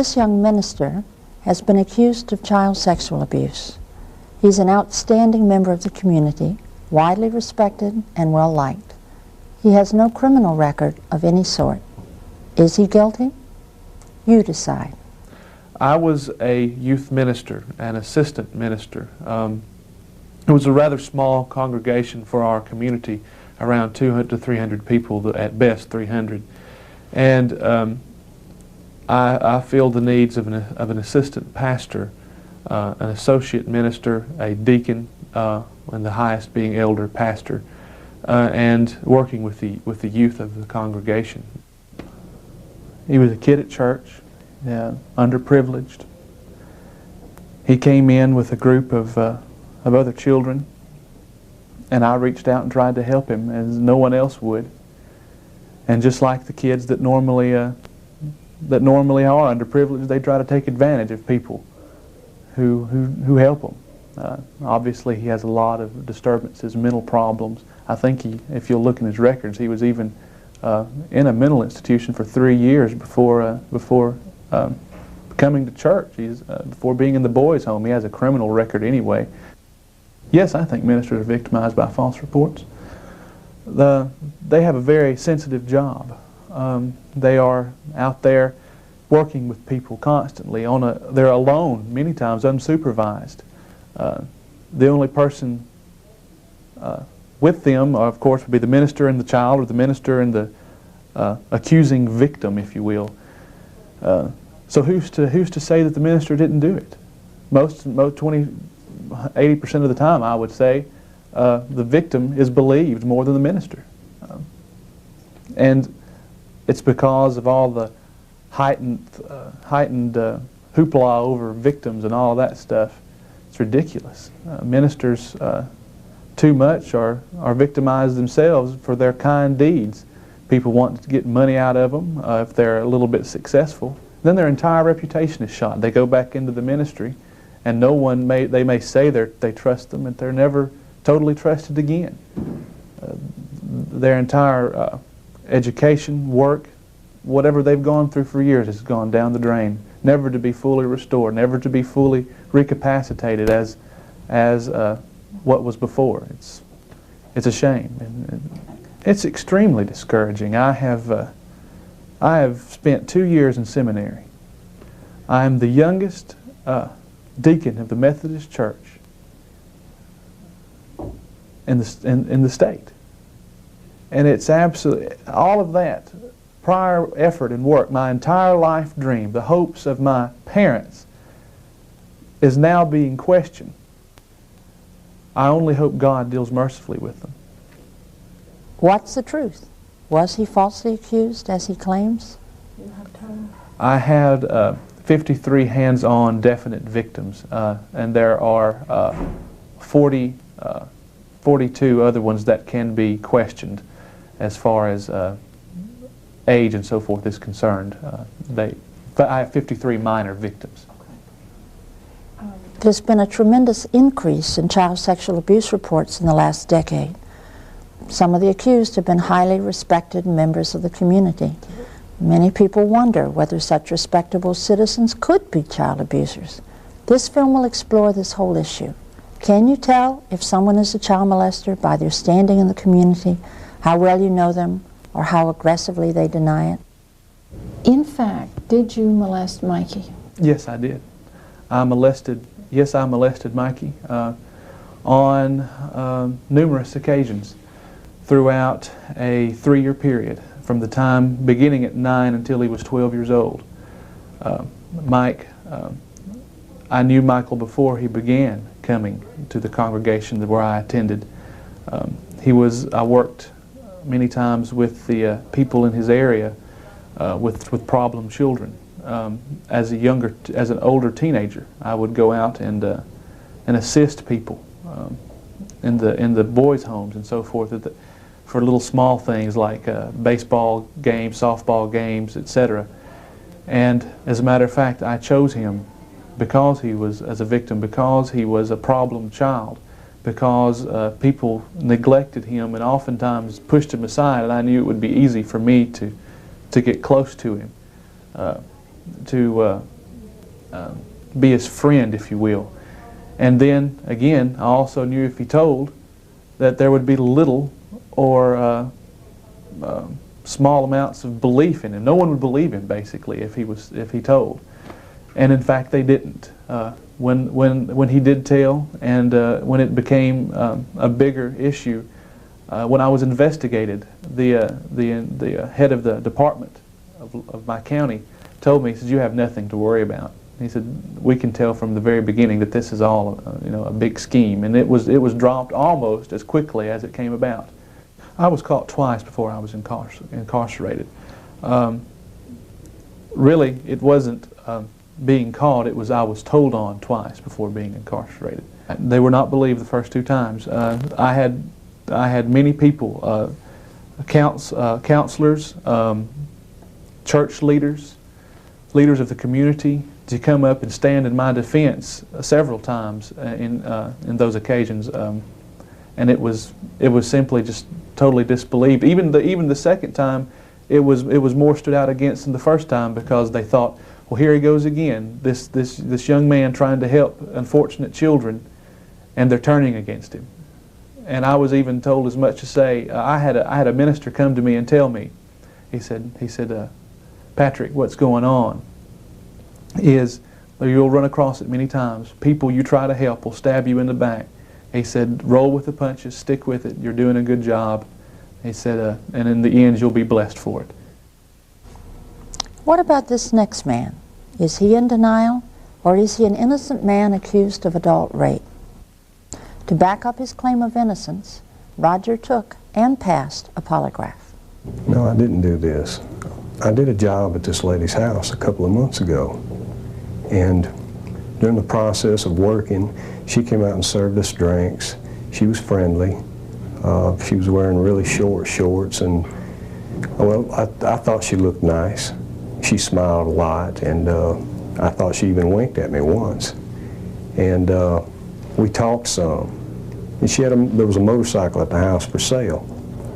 This young minister has been accused of child sexual abuse. He's an outstanding member of the community, widely respected and well-liked. He has no criminal record of any sort. Is he guilty? You decide. I was a youth minister, an assistant minister. It was a rather small congregation for our community, around 200 to 300 people, at best 300. And I feel the needs of an assistant pastor, an associate minister, a deacon, and the highest being elder pastor, and working with the youth of the congregation. He was a kid at church, underprivileged. He came in with a group of other children, and I reached out and tried to help him as no one else would. And just like the kids that normally are underprivileged, they try to take advantage of people who help them. Obviously, he has a lot of disturbances, mental problems. I think if you'll look in his records, he was even in a mental institution for 3 years before coming to church. Before being in the boys' home. He has a criminal record anyway. Yes, I think ministers are victimized by false reports. They have a very sensitive job. They are out there working with people constantly. They're alone, many times unsupervised. The only person with them, of course, would be the minister and the child, or the minister and the accusing victim, if you will. So who's to say that the minister didn't do it? 80% of the time, I would say, the victim is believed more than the minister. And it's because of all the heightened hoopla over victims and all of that stuff. It's ridiculous. Ministers too much are victimized themselves for their kind deeds. People want to get money out of them if they're a little bit successful. Then their entire reputation is shot. They go back into the ministry, and they may say they trust them, and they're never totally trusted again. Their entire education, work, whatever they've gone through for years has gone down the drain, never to be fully restored, never to be fully recapacitated as what was before. It's a shame. And it's extremely discouraging. I have spent 2 years in seminary. I am the youngest deacon of the Methodist Church in the state. And it's absolutely, all of that prior effort and work, my entire life dream, the hopes of my parents, is now being questioned. I only hope God deals mercifully with them. What's the truth? Was he falsely accused, as he claims? I had 53 hands-on definite victims, and there are 42 other ones that can be questioned as far as age and so forth is concerned. I have 53 minor victims. There's been a tremendous increase in child sexual abuse reports in the last decade. Some of the accused have been highly respected members of the community. Many people wonder whether such respectable citizens could be child abusers. This film will explore this whole issue. Can you tell if someone is a child molester by their standing in the community, how well you know them, or how aggressively they deny it? In fact, did you molest Mikey? Yes, I did. I molested Mikey on numerous occasions throughout a 3-year period, from the time beginning at 9 until he was 12 years old. I knew Michael before he began coming to the congregation where I attended. I worked many times with the people in his area with problem children. As an older teenager, I would go out and assist people in the boys' homes and so forth for little small things like baseball games, softball games, etc. And as a matter of fact, I chose him because he was as a victim, because he was a problem child, because people neglected him and oftentimes pushed him aside, and I knew it would be easy for me to get close to him. be his friend, if you will. And then, again, I also knew if he told, that there would be little or small amounts of belief in him. No one would believe him, basically, if he told. And in fact, they didn't. When he did tell, and when it became a bigger issue, when I was investigated, the head of the department of my county told me, he said, "You have nothing to worry about." He said, "We can tell from the very beginning that this is all a big scheme," and it was dropped almost as quickly as it came about. I was caught twice before I was incarcerated. Really, it wasn't being caught, it was I was told on twice before being incarcerated. They were not believed the first 2 times. I had many people, counselors, church leaders, leaders of the community, to come up and stand in my defense several times in those occasions, and it was simply just totally disbelieved. Even the second time, it was more stood out against than the first time, because they thought, well, here he goes again, this young man trying to help unfortunate children, and they're turning against him. And I was even told as much as say, I had a minister come to me and tell me, he said, "Patrick, what's going on is you'll run across it many times. People you try to help will stab you in the back." He said, "Roll with the punches, stick with it, you're doing a good job." He said, "And in the end, you'll be blessed for it." What about this next man? Is he in denial, or is he an innocent man accused of adult rape? To back up his claim of innocence, Roger took and passed a polygraph. No, I didn't do this. I did a job at this lady's house a couple of months ago, and during the process of working, she came out and served us drinks. She was friendly. She was wearing really short shorts, and well, I thought she looked nice. She smiled a lot, and I thought she even winked at me once. And we talked some. And there was a motorcycle at the house for sale.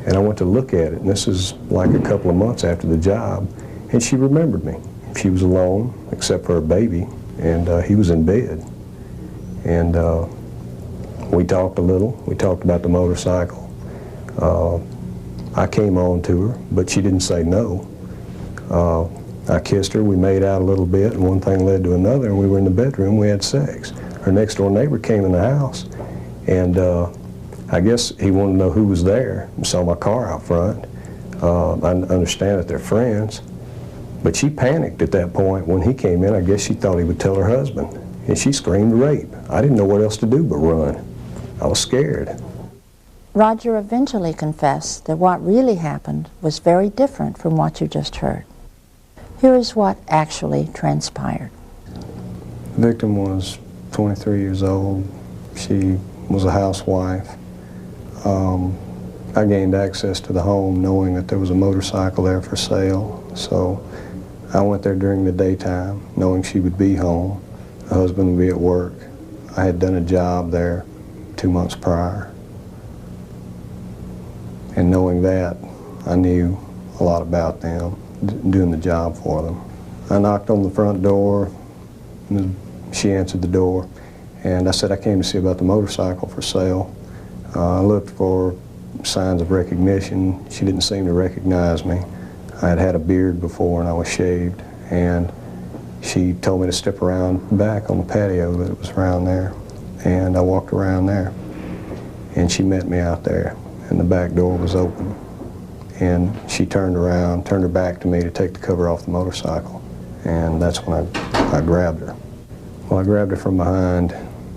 And I went to look at it, and this is like a couple of months after the job, and she remembered me. She was alone, except for her baby, and he was in bed. And we talked a little. We talked about the motorcycle. I came on to her, but she didn't say no. I kissed her, we made out a little bit, and one thing led to another, and we were in the bedroom, we had sex. Her next door neighbor came in the house, and I guess he wanted to know who was there and saw my car out front. I understand that they're friends, but she panicked at that point when he came in. I guess she thought he would tell her husband, and she screamed rape. I didn't know what else to do but run. I was scared. Roger eventually confessed that what really happened was very different from what you just heard. Here is what actually transpired. The victim was 23 years old. She was a housewife. I gained access to the home knowing that there was a motorcycle there for sale, so I went there during the daytime knowing she would be home. The husband would be at work. I had done a job there 2 months prior, and knowing that, I knew a lot about them, doing the job for them. I knocked on the front door, and she answered the door, and I said I came to see about the motorcycle for sale. I looked for signs of recognition. She didn't seem to recognize me. I had had a beard before and I was shaved, and she told me to step around back on the patio that was around there, and I walked around there, and she met me out there, and the back door was open, and she turned around, turned her back to me to take the cover off the motorcycle, and that's when I grabbed her. Well, I grabbed her from behind,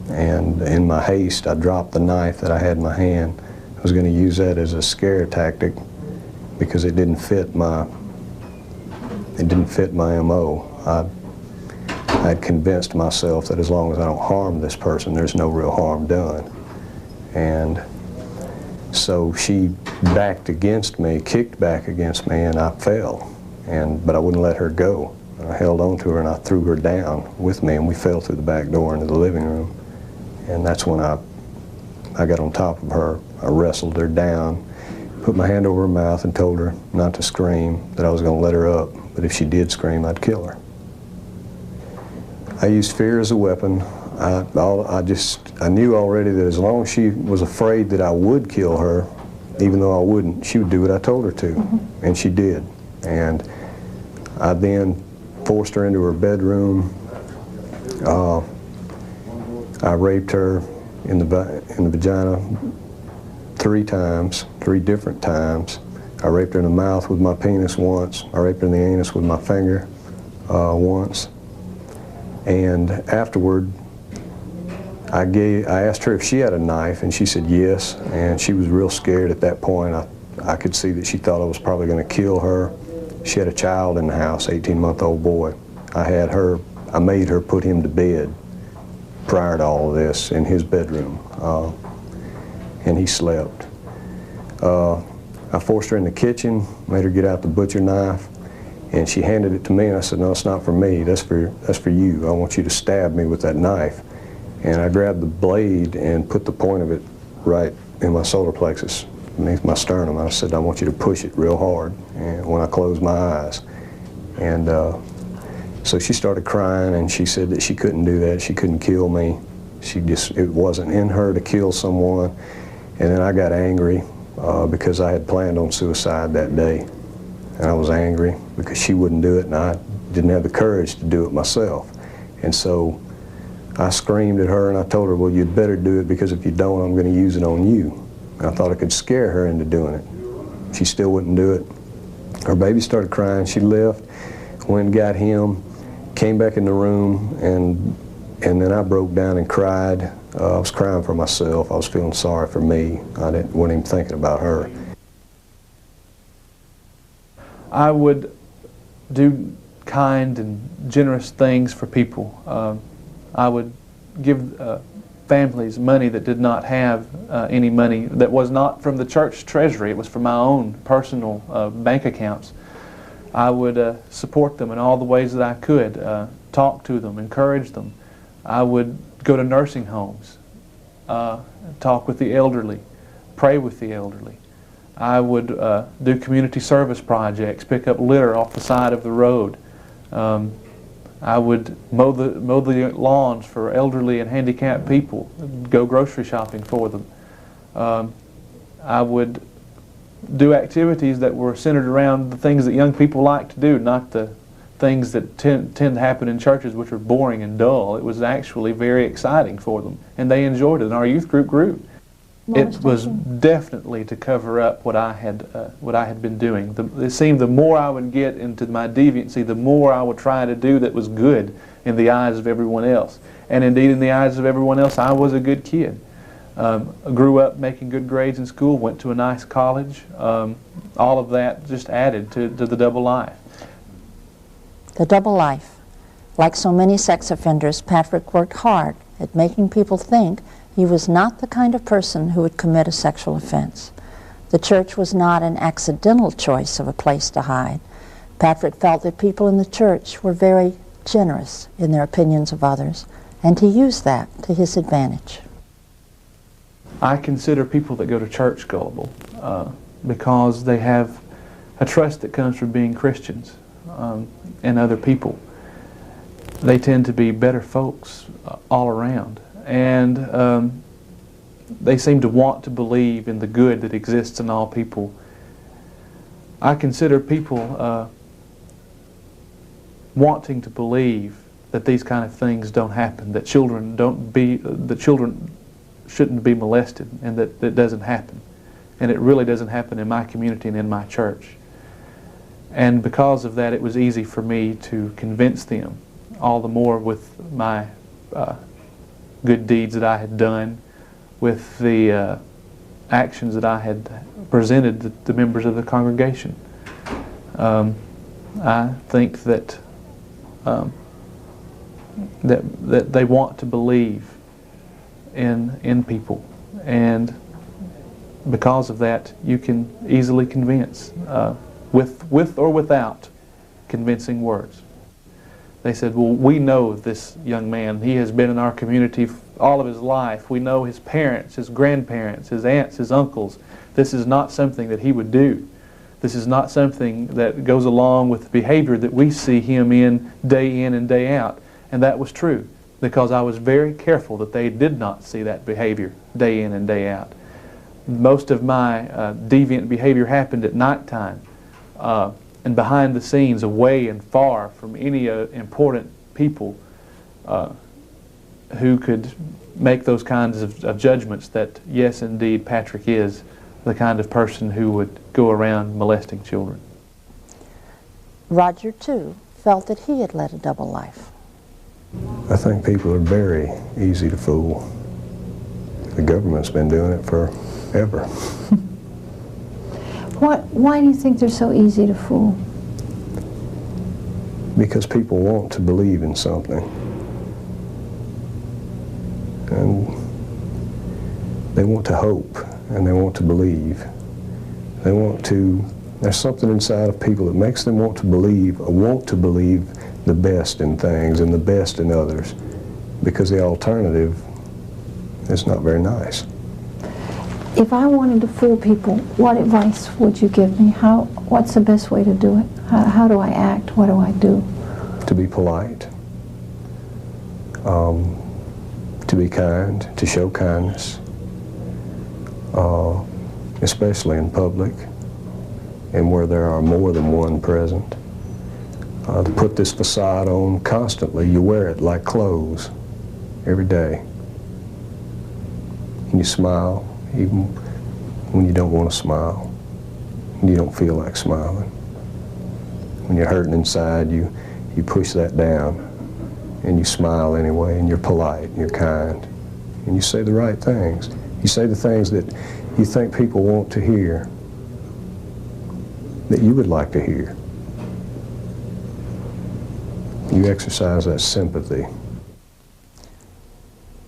and in my haste I dropped the knife that I had in my hand. I was going to use that as a scare tactic because it didn't fit my MO. I had convinced myself that as long as I don't harm this person, there's no real harm done. And so she backed against me, kicked back against me, and I fell. But I wouldn't let her go. I held on to her and I threw her down with me, and we fell through the back door into the living room. And that's when I got on top of her. I wrestled her down, put my hand over her mouth and told her not to scream, that I was going to let her up, but if she did scream, I'd kill her. I used fear as a weapon. I knew already that as long as she was afraid that I would kill her, even though I wouldn't, she would do what I told her to, and she did. And I then forced her into her bedroom. I raped her in the vagina 3 times, 3 different times. I raped her in the mouth with my penis once. I raped her in the anus with my finger once. And afterward, I asked her if she had a knife, and she said yes, and she was real scared at that point. I could see that she thought I was probably going to kill her. She had a child in the house, 18-month-old boy. I made her put him to bed prior to all of this in his bedroom, and he slept. I forced her in the kitchen, made her get out the butcher knife, and she handed it to me, and I said, no, it's not for me, that's for you. I want you to stab me with that knife. And I grabbed the blade and put the point of it right in my solar plexus, beneath my sternum. I said, I want you to push it real hard, and when I close my eyes. And so she started crying, and she said that she couldn't do that, she couldn't kill me. It wasn't in her to kill someone. And then I got angry because I had planned on suicide that day. And I was angry because she wouldn't do it, and I didn't have the courage to do it myself. And so I screamed at her, and I told her, well, you'd better do it, because if you don't, I'm going to use it on you. And I thought I could scare her into doing it. She still wouldn't do it. Her baby started crying. She left, went and got him, came back in the room, and then I broke down and cried. I was crying for myself. I was feeling sorry for me. Wasn't even thinking about her. I would do kind and generous things for people. I would give families money that did not have any money, that was not from the church treasury. It was from my own personal bank accounts. I would support them in all the ways that I could, talk to them, encourage them. I would go to nursing homes, talk with the elderly, pray with the elderly. I would do community service projects, pick up litter off the side of the road. I would mow the lawns for elderly and handicapped people, go grocery shopping for them. I would do activities that were centered around the things that young people like to do, not the things that tend to happen in churches, which are boring and dull. It was actually very exciting for them, and they enjoyed it, and our youth group grew. It was definitely to cover up what I had been doing. It seemed the more I would get into my deviancy, the more I would try to do that was good in the eyes of everyone else. And indeed, in the eyes of everyone else, I was a good kid. Grew up making good grades in school, went to a nice college. All of that just added to the double life. The double life. Like so many sex offenders, Patrick worked hard at making people think he was not the kind of person who would commit a sexual offense. The church was not an accidental choice of a place to hide. Patrick felt that people in the church were very generous in their opinions of others, and he used that to his advantage. I consider people that go to church gullible because they have a trust that comes from being Christians and other people. They tend to be better folks all around. And they seem to want to believe in the good that exists in all people. I consider people wanting to believe that these kind of things don't happen, that children shouldn't be molested, and that it doesn't happen. And it really doesn't happen in my community and in my church. And because of that, it was easy for me to convince them, all the more with my good deeds that I had done, with the actions that I had presented to the members of the congregation. I think that that they want to believe in people, and because of that, you can easily convince with or without convincing words. They said, well, we know this young man. He has been in our community all of his life. We know his parents, his grandparents, his aunts, his uncles. This is not something that he would do. This is not something that goes along with the behavior that we see him in and day out. And that was true, because I was very careful that they did not see that behavior day in and day out. Most of my deviant behavior happened at nighttime and behind the scenes, away and far from any important people who could make those kinds of judgments that, yes, indeed, Patrick is the kind of person who would go around molesting children. Roger, too, felt that he had led a double life. I think people are very easy to fool. The government's been doing it forever. Why do you think they're so easy to fool? Because people want to believe in something. And they want to hope, and they want to believe. They want to, there's something inside of people that makes them want to believe the best in things and the best in others, because the alternative is not very nice. If I wanted to fool people, what advice would you give me? What's the best way to do it? How do I act? What do I do? To be polite, to be kind, to show kindness, especially in public and where there are more than one present. To put this facade on constantly. You wear it like clothes every day. And you smile even when you don't want to smile, when you don't feel like smiling. When you're hurting inside, you push that down and you smile anyway, and you're polite and you're kind and you say the right things. You say the things that you think people want to hear, that you would like to hear. You exercise that sympathy.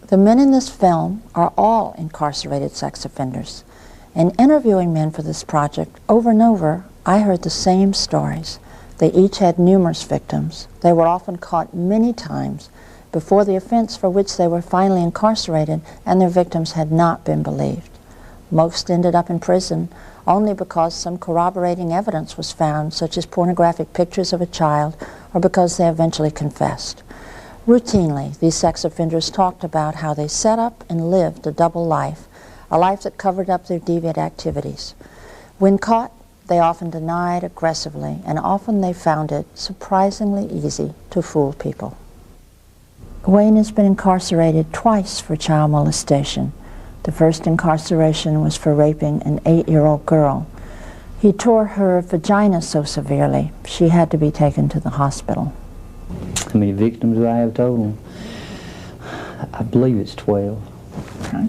The men in this film are all incarcerated sex offenders. In interviewing men for this project, over and over, I heard the same stories. They each had numerous victims. They were often caught many times before the offense for which they were finally incarcerated, and their victims had not been believed. Most ended up in prison only because some corroborating evidence was found, such as pornographic pictures of a child, or because they eventually confessed. Routinely, these sex offenders talked about how they set up and lived a double life, a life that covered up their deviant activities. When caught, they often denied aggressively, and often they found it surprisingly easy to fool people. Wayne has been incarcerated twice for child molestation. The first incarceration was for raping an 8-year-old girl. He tore her vagina so severely, she had to be taken to the hospital. How many victims do I have total? I believe it's 12. Okay.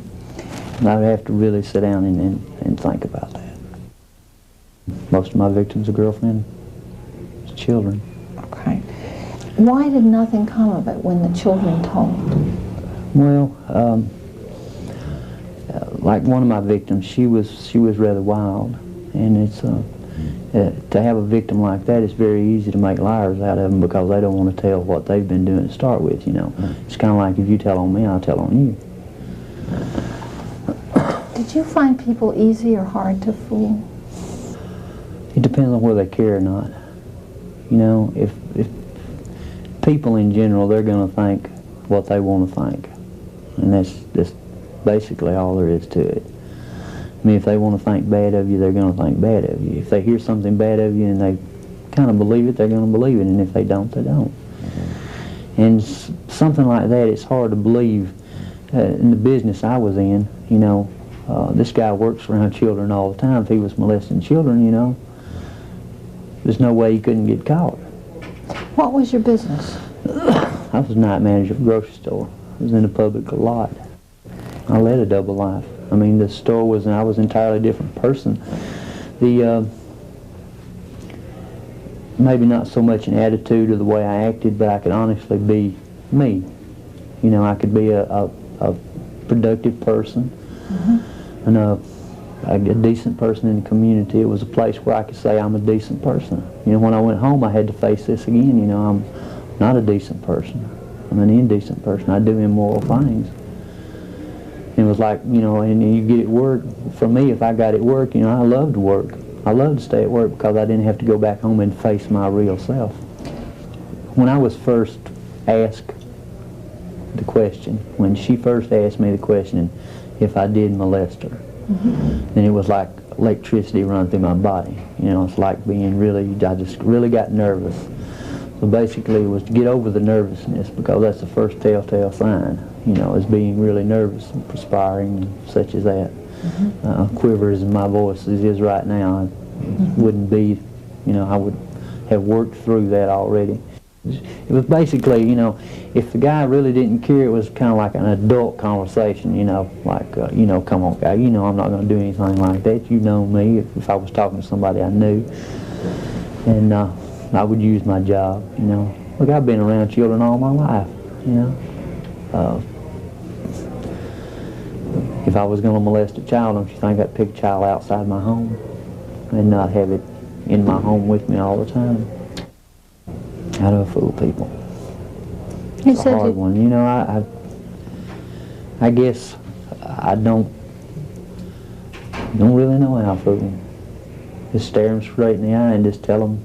And I would have to really sit down and think about that. Most of my victims are girlfriends, children. Okay. Why did nothing come of it when the children told? Well, like one of my victims, she was rather wild, and it's to have a victim like that, it's very easy to make liars out of them because they don't want to tell what they've been doing to start with. You know, it's kind of like if you tell on me, I'll tell on you. Did you find people easy or hard to fool? It depends on whether they care or not. You know, if people in general, they're going to think what they want to think, and that's basically all there is to it. I mean, if they want to think bad of you, they're going to think bad of you. If they hear something bad of you and they kind of believe it, they're going to believe it, and if they don't, they don't. And something like that, it's hard to believe. In the business I was in, you know, this guy works around children all the time. If he was molesting children, you know, there's no way he couldn't get caught. What was your business? I was night manager of a grocery store. I was in the public a lot. I led a double life. I mean, the store was, I was an entirely different person. Maybe not so much an attitude of the way I acted, but I could honestly be me. You know, I could be a productive person, and a decent person in the community. It was a place where I could say I'm a decent person. You know, when I went home, I had to face this again. You know, I'm not a decent person. I'm an indecent person. I do immoral things. And it was like, you know, and you get at work. For me, if I got at work, you know, I loved to work. I loved to stay at work because I didn't have to go back home and face my real self. When I was first asked the question. When she first asked me the question if I did molest her, then it was like electricity run through my body. You know, it's like being really, I just really got nervous. So basically it was to get over the nervousness, because that's the first telltale sign, you know, is being really nervous and perspiring and such as that. Quiver as my voice is right now, it wouldn't be, you know, I would have worked through that already. It was basically, you know, if the guy really didn't care, it was kind of like an adult conversation, you know, like, you know, come on, guy, you know I'm not going to do anything like that. You know me, if I was talking to somebody I knew. And I would use my job, you know. Look, I've been around children all my life, you know. If I was going to molest a child, don't you think I'd pick a child outside my home and not have it in my home with me all the time? How do I fool people? It's a hard one. You know, I guess I don't really know how to fool them. Just stare them straight in the eye and just tell them,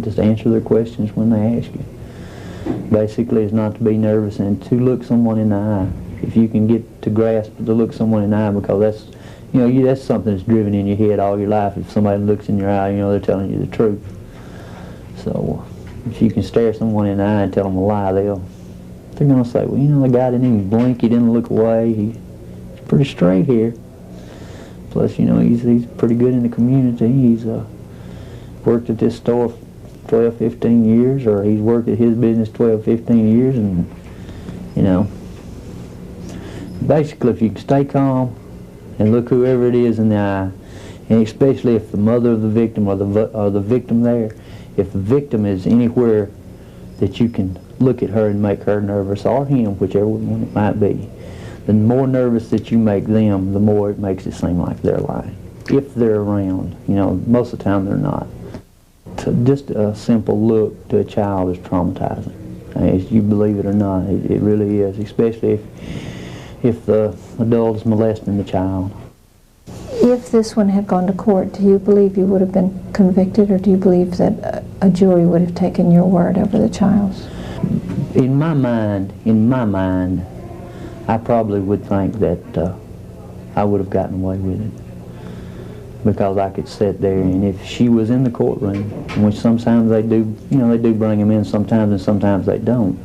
just answer their questions when they ask you. Basically, it's not to be nervous and to look someone in the eye. If you can get to grasp to look someone in the eye, because that's, you know, that's something that's driven in your head all your life. If somebody looks in your eye, you know they're telling you the truth. So if you can stare someone in the eye and tell them a lie, they're going to say, well, you know, the guy didn't even blink, he didn't look away, he's pretty straight here. Plus, you know, he's pretty good in the community. He's worked at this store 12, 15 years, or he's worked at his business 12, 15 years, and, you know, basically if you can stay calm and look whoever it is in the eye, and especially if the mother of the victim or the victim there, if the victim is anywhere that you can look at her and make her nervous, or him, whichever one it might be, the more nervous that you make them, the more it makes it seem like they're lying. If they're around, you know, most of the time they're not. Just a simple look to a child is traumatizing. As you believe it or not, it really is, especially if the adult is molesting the child. If this one had gone to court, do you believe you would have been convicted, or do you believe that a jury would have taken your word over the child's? In my mind, I probably would think that I would have gotten away with it, because I could sit there, and if she was in the courtroom, which sometimes they do, you know, they do bring them in sometimes, and sometimes they don't.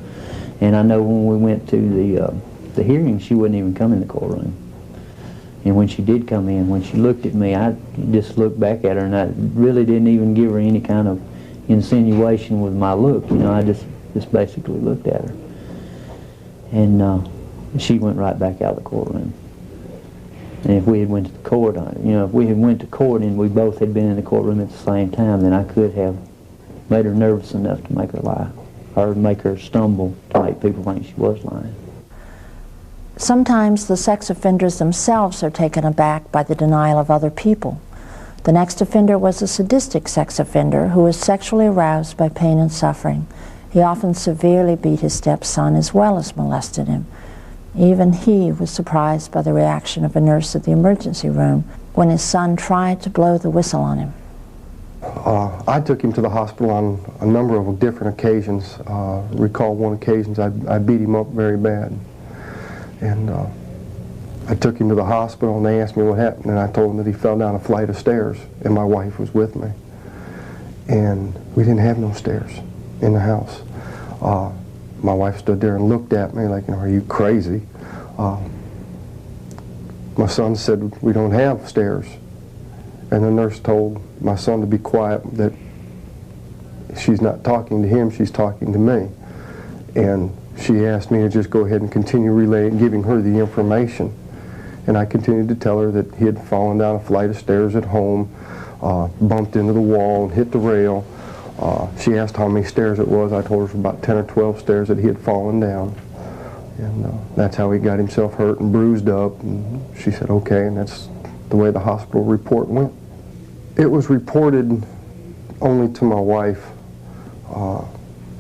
And I know when we went to the hearing, she wouldn't even come in the courtroom. And when she did come in, when she looked at me, I just looked back at her, and I really didn't even give her any kind of insinuation with my look. You know, I just basically looked at her. And she went right back out of the courtroom. And if we had went to the court, you know, if we had went to court and we both had been in the courtroom at the same time, then I could have made her nervous enough to make her lie, or make her stumble to make people think she was lying. Sometimes the sex offenders themselves are taken aback by the denial of other people. The next offender was a sadistic sex offender who was sexually aroused by pain and suffering. He often severely beat his stepson as well as molested him. Even he was surprised by the reaction of a nurse at the emergency room when his son tried to blow the whistle on him. I took him to the hospital on a number of different occasions. Recall one occasion I beat him up very bad. And I took him to the hospital, and they asked me what happened, and I told them that he fell down a flight of stairs, and my wife was with me. And we didn't have no stairs in the house. My wife stood there and looked at me like, you know, are you crazy? My son said, we don't have stairs. And the nurse told my son to be quiet, that she's not talking to him, she's talking to me. And she asked me to just go ahead and continue relaying, giving her the information. And I continued to tell her that he had fallen down a flight of stairs at home, bumped into the wall and hit the rail. She asked how many stairs it was. I told her it was about 10 or 12 stairs that he had fallen down. And that's how he got himself hurt and bruised up. And she said, okay, and that's the way the hospital report went. It was reported only to my wife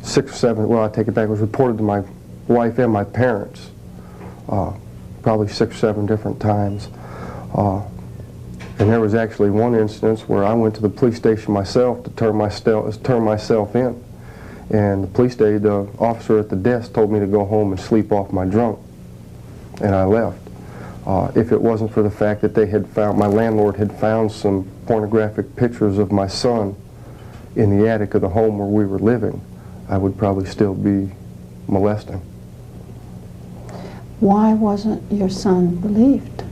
6 or 7, well, I take it back, it was reported to my wife and my parents probably 6 or 7 different times. And there was actually one instance where I went to the police station myself to turn myself in. And the officer at the desk told me to go home and sleep off my drunk, and I left. If it wasn't for the fact that my landlord had found some pornographic pictures of my son in the attic of the home where we were living, I would probably still be molesting. Why wasn't your son believed?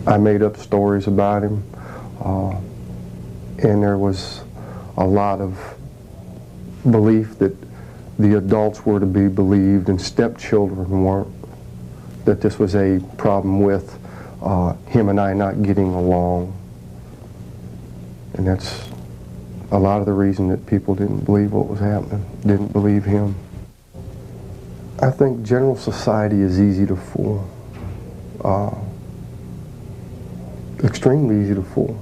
I made up stories about him, and there was a lot of belief that the adults were to be believed and stepchildren weren't, that this was a problem with him and I not getting along. And that's a lot of the reason that people didn't believe what was happening, didn't believe him. I think general society is easy to fool. Extremely easy to fool.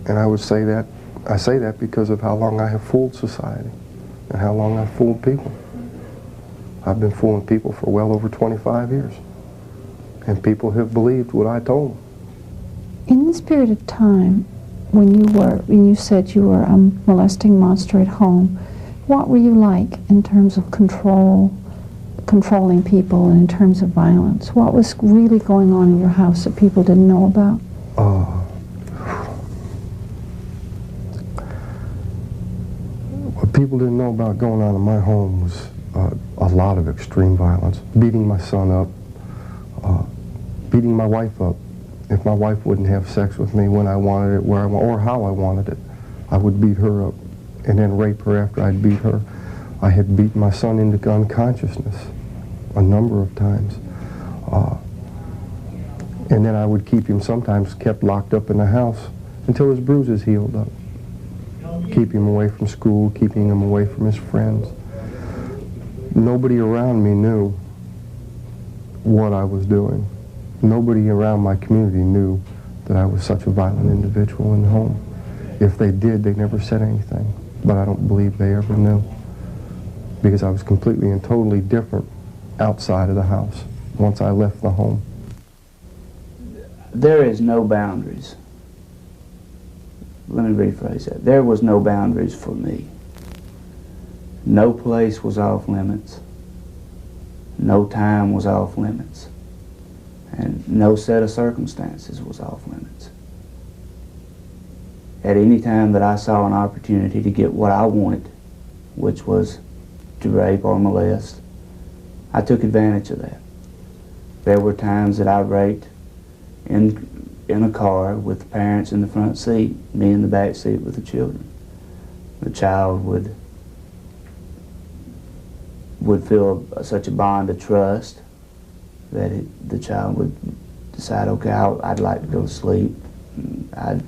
And I say that because of how long I have fooled society and how long I've fooled people. I've been fooling people for well over 25 years. And people have believed what I told them. In this period of time, when you said you were a molesting monster at home, what were you like in terms of controlling people, and in terms of violence? What was really going on in your house that people didn't know about? What people didn't know about going on in my home was a lot of extreme violence. Beating my son up, beating my wife up. If my wife wouldn't have sex with me when I wanted it, or how I wanted it, I would beat her up and then rape her after I'd beat her. I had beaten my son into unconsciousness a number of times. And then I would keep him, sometimes kept locked up in the house until his bruises healed up. Keep him away from school, keeping him away from his friends. Nobody around me knew what I was doing. Nobody around my community knew that I was such a violent individual in the home. If they did, they never said anything. But I don't believe they ever knew, because I was completely and totally different outside of the house once I left the home. There is no boundaries. Let me rephrase that. There was no boundaries for me. No place was off limits. No time was off limits. And no set of circumstances was off limits. At any time that I saw an opportunity to get what I wanted, which was to rape or molest, I took advantage of that. There were times that I raped in a car with the parents in the front seat, me in the back seat with the children. The child would feel such a bond of trust that the child would decide, okay, I'd like to go to sleep. I'd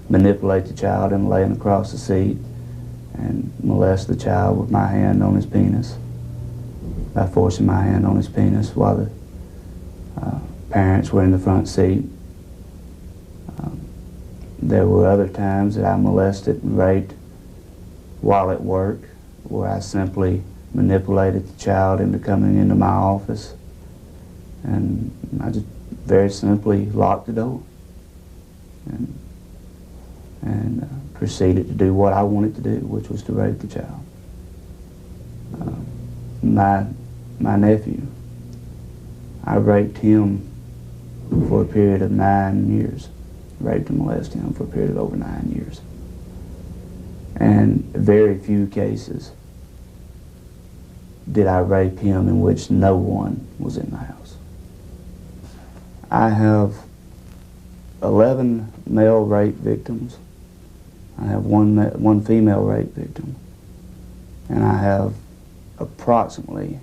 manipulate the child and lay him across the seat and molest the child with my hand on his penis, by forcing my hand on his penis while the parents were in the front seat. There were other times that I molested and raped while at work, where I simply manipulated the child into coming into my office, and I just very simply locked the door and proceeded to do what I wanted to do, which was to rape the child. My nephew, I raped him for a period of 9 years. Raped and molested him for a period of over 9 years. And very few cases did I rape him in which no one was in the house. I have 11 male rape victims. I have one female rape victim. And I have approximately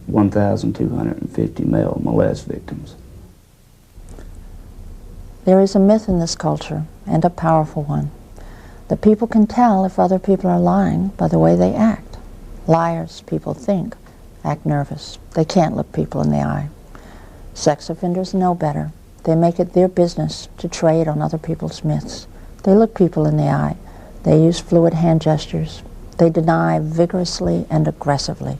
1,250 male molest victims. There is a myth in this culture, and a powerful one, that people can tell if other people are lying by the way they act. Liars, people think, act nervous. They can't look people in the eye. Sex offenders know better. They make it their business to trade on other people's myths. They look people in the eye. They use fluid hand gestures. They deny vigorously and aggressively.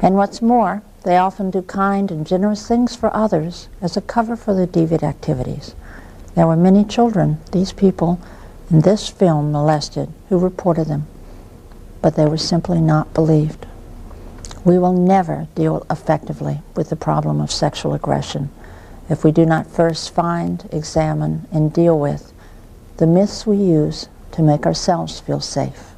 And what's more, they often do kind and generous things for others as a cover for their deviant activities. There were many children these people in this film molested who reported them, but they were simply not believed. We will never deal effectively with the problem of sexual aggression if we do not first find, examine, and deal with the myths we use to make ourselves feel safe.